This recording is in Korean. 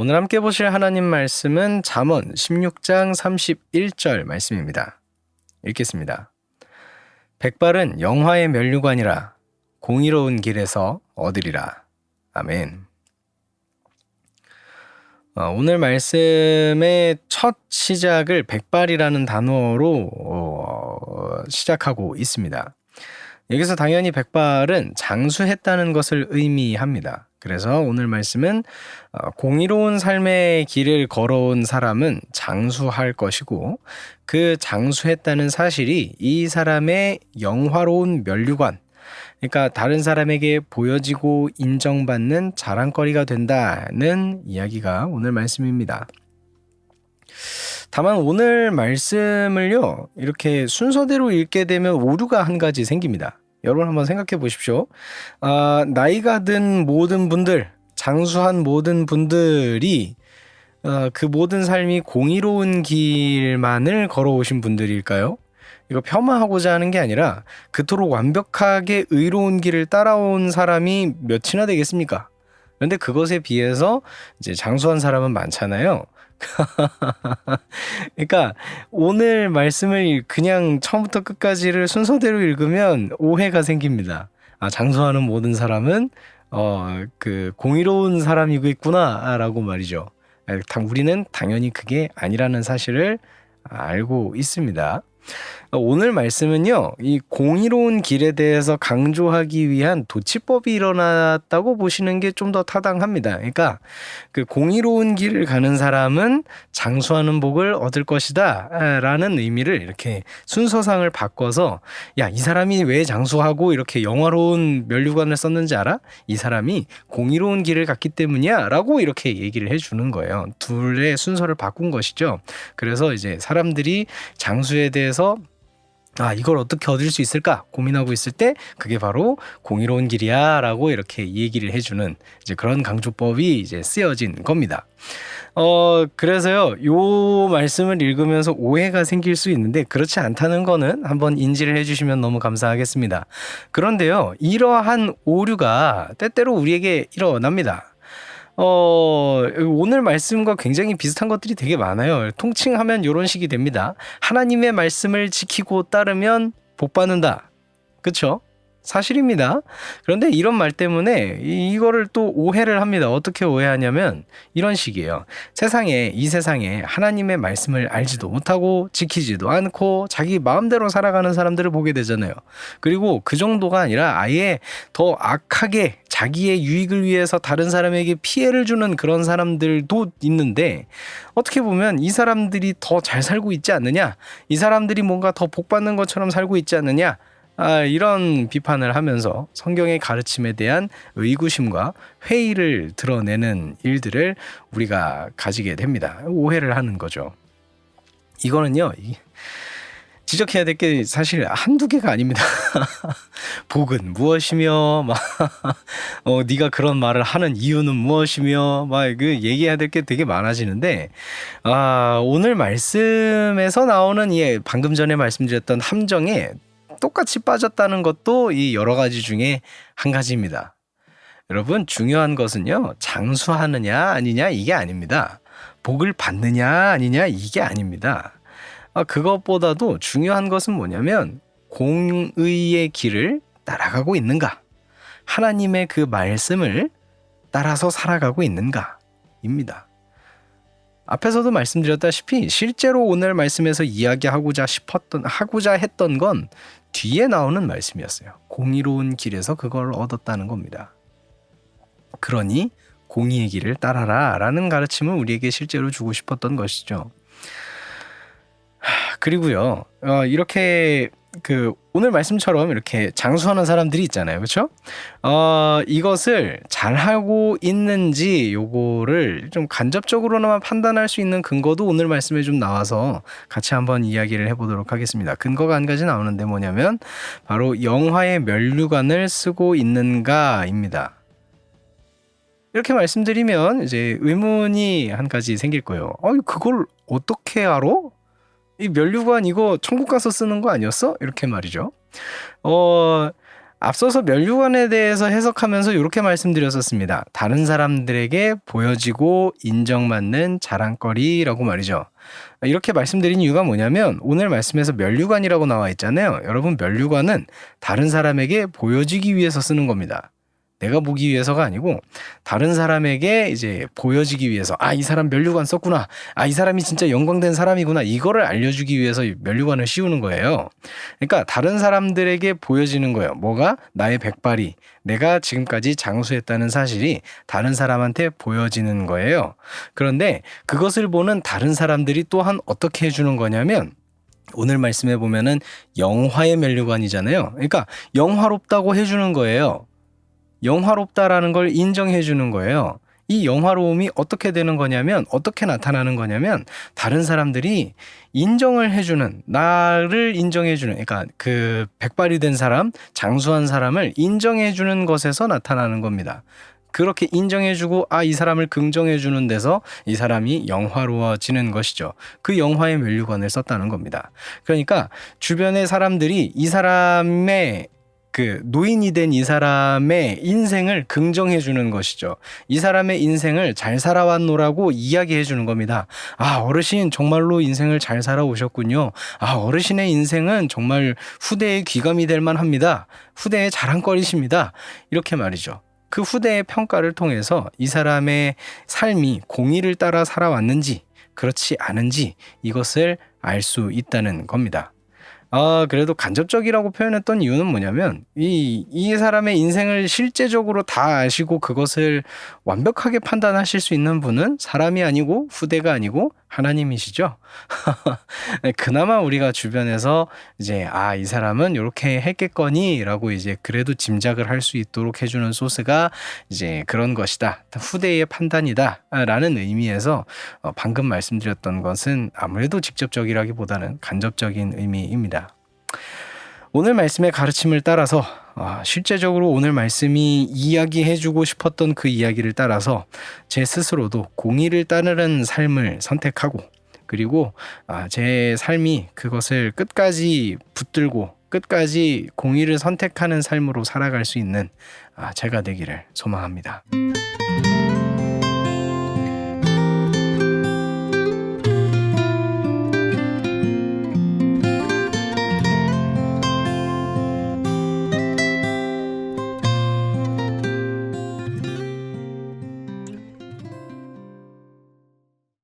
오늘 함께 보실 하나님 말씀은 잠언 16장 31절 말씀입니다. 읽겠습니다. 백발은 영화의 면류관이라 공의로운 길에서 얻으리라. 아멘. 오늘 말씀의 첫 시작을 백발이라는 단어로 시작하고 있습니다. 여기서 당연히 백발은 장수했다는 것을 의미합니다. 그래서 오늘 말씀은 공의로운 삶의 길을 걸어온 사람은 장수할 것이고, 그 장수했다는 사실이 이 사람의 영화로운 면류관, 그러니까 다른 사람에게 보여지고 인정받는 자랑거리가 된다는 이야기가 오늘 말씀입니다. 다만 오늘 말씀을요, 이렇게 순서대로 읽게 되면 오류가 한 가지 생깁니다. 여러분 한번 생각해 보십시오. 나이가 든 모든 분들, 장수한 모든 분들이 그 모든 삶이 공의로운 길만을 걸어오신 분들일까요? 이거 폄하하고자 하는 게 아니라 그토록 완벽하게 의로운 길을 따라온 사람이 몇이나 되겠습니까? 그런데 그것에 비해서 이제 장수한 사람은 많잖아요. 그러니까 오늘 말씀을 그냥 처음부터 끝까지를 순서대로 읽으면 오해가 생깁니다. 장수하는 모든 사람은 그 공의로운 사람이겠구나라고 말이죠. 우리는 당연히 그게 아니라는 사실을 알고 있습니다. 오늘 말씀은요, 이 공의로운 길에 대해서 강조하기 위한 도치법이 일어났다고 보시는 게 좀 더 타당합니다. 그러니까 그 공의로운 길을 가는 사람은 장수하는 복을 얻을 것이다 라는 의미를 이렇게 순서상을 바꿔서, 야, 이 사람이 왜 장수하고 이렇게 영화로운 면류관을 썼는지 알아? 이 사람이 공의로운 길을 갔기 때문이야 라고 이렇게 얘기를 해주는 거예요. 둘의 순서를 바꾼 것이죠. 그래서 이제 사람들이 장수에 대해서 이걸 어떻게 얻을 수 있을까 고민하고 있을 때 그게 바로 공의로운 길이야 라고 이렇게 얘기를 해주는 이제 그런 강조법이 이제 쓰여진 겁니다. 그래서요, 요 말씀을 읽으면서 오해가 생길 수 있는데 그렇지 않다는 거는 한번 인지를 해주시면 너무 감사하겠습니다. 그런데요, 이러한 오류가 때때로 우리에게 일어납니다. 오늘 말씀과 굉장히 비슷한 것들이 되게 많아요. 통칭하면 이런 식이 됩니다. 하나님의 말씀을 지키고 따르면 복 받는다. 그쵸? 사실입니다. 그런데 이런 말 때문에 이거를 또 오해를 합니다. 어떻게 오해하냐면 이런 식이에요. 이 세상에 하나님의 말씀을 알지도 못하고 지키지도 않고 자기 마음대로 살아가는 사람들을 보게 되잖아요. 그리고 그 정도가 아니라 아예 더 악하게 자기의 유익을 위해서 다른 사람에게 피해를 주는 그런 사람들도 있는데, 어떻게 보면 이 사람들이 더 잘 살고 있지 않느냐? 이 사람들이 뭔가 더 복 받는 것처럼 살고 있지 않느냐? 이런 비판을 하면서 성경의 가르침에 대한 의구심과 회의를 드러내는 일들을 우리가 가지게 됩니다. 오해를 하는 거죠. 이거는요, 지적해야 될 게 사실 한두 개가 아닙니다. 복은 무엇이며, 네가 그런 말을 하는 이유는 무엇이며, 얘기해야 될 게 되게 많아지는데, 오늘 말씀에서 나오는 방금 전에 말씀드렸던 함정에 똑같이 빠졌다는 것도 이 여러 가지 중에 한 가지입니다. 여러분, 중요한 것은요, 장수하느냐 아니냐 이게 아닙니다. 복을 받느냐 아니냐 이게 아닙니다. 그것보다도 중요한 것은 뭐냐면 공의의 길을 따라가고 있는가, 하나님의 그 말씀을 따라서 살아가고 있는가 입니다. 앞에서도 말씀드렸다시피 실제로 오늘 말씀에서 이야기하고자 했던 건 뒤에 나오는 말씀이었어요. 공의로운 길에서 그걸 얻었다는 겁니다. 그러니 공의의 길을 따라라 라는 가르침을 우리에게 실제로 주고 싶었던 것이죠. 그리고요, 이렇게 오늘 말씀처럼 이렇게 장수하는 사람들이 있잖아요. 그렇죠? 이것을 잘하고 있는지 요거를 좀 간접적으로나마 판단할 수 있는 근거도 오늘 말씀에 좀 나와서 같이 한번 이야기를 해보도록 하겠습니다. 근거가 한 가지 나오는데 뭐냐면 바로 영화의 면류관을 쓰고 있는가입니다. 이렇게 말씀드리면 이제 의문이 한 가지 생길 거예요. 그걸 어떻게 알아? 이 면류관 이거 천국 가서 쓰는 거 아니었어? 이렇게 말이죠. 앞서서 면류관에 대해서 해석하면서 이렇게 말씀드렸었습니다. 다른 사람들에게 보여지고 인정받는 자랑거리라고 말이죠. 이렇게 말씀드린 이유가 뭐냐면 오늘 말씀에서 면류관이라고 나와 있잖아요. 여러분, 면류관은 다른 사람에게 보여지기 위해서 쓰는 겁니다. 내가 보기 위해서가 아니고 다른 사람에게 이제 보여지기 위해서, 아, 이 사람 면류관 썼구나, 아, 이 사람이 진짜 영광된 사람이구나, 이거를 알려주기 위해서 면류관을 씌우는 거예요. 그러니까 다른 사람들에게 보여지는 거예요. 뭐가? 나의 백발이, 내가 지금까지 장수했다는 사실이 다른 사람한테 보여지는 거예요. 그런데 그것을 보는 다른 사람들이 또한 어떻게 해주는 거냐면, 오늘 말씀해 보면은 영화의 면류관이잖아요. 그러니까 영화롭다고 해주는 거예요. 영화롭다라는 걸 인정해 주는 거예요. 이 영화로움이 어떻게 되는 거냐면, 어떻게 나타나는 거냐면, 다른 사람들이 인정을 해주는, 나를 인정해주는, 그러니까 그 백발이 된 사람, 장수한 사람을 인정해주는 것에서 나타나는 겁니다. 그렇게 인정해주고, 아, 이 사람을 긍정해주는 데서 이 사람이 영화로워지는 것이죠. 그 영화의 면류관을 썼다는 겁니다. 그러니까 주변의 사람들이 이 사람의 그 노인이 된 이 사람의 인생을 긍정해 주는 것이죠. 이 사람의 인생을 잘 살아왔노라고 이야기해 주는 겁니다. 아, 어르신 정말로 인생을 잘 살아오셨군요. 아, 어르신의 인생은 정말 후대의 귀감이 될 만합니다. 후대의 자랑거리십니다. 이렇게 말이죠. 그 후대의 평가를 통해서 이 사람의 삶이 공의를 따라 살아왔는지 그렇지 않은지 이것을 알 수 있다는 겁니다. 그래도 간접적이라고 표현했던 이유는 뭐냐면, 이 사람의 인생을 실제적으로 다 아시고 그것을 완벽하게 판단하실 수 있는 분은 사람이 아니고 후대가 아니고 하나님이시죠. 네, 그나마 우리가 주변에서 이제, 아, 이 사람은 이렇게 했겠거니 라고 이제 그래도 짐작을 할 수 있도록 해주는 소스가 이제 그런 것이다, 후대의 판단이다 라는 의미에서 방금 말씀드렸던 것은 아무래도 직접적이라기보다는 간접적인 의미입니다. 오늘 말씀의 가르침을 따라서 실제적으로 오늘 말씀이 이야기해주고 싶었던 그 이야기를 따라서 제 스스로도 공의를 따르는 삶을 선택하고, 그리고 제 삶이 그것을 끝까지 붙들고 끝까지 공의를 선택하는 삶으로 살아갈 수 있는 제가 되기를 소망합니다.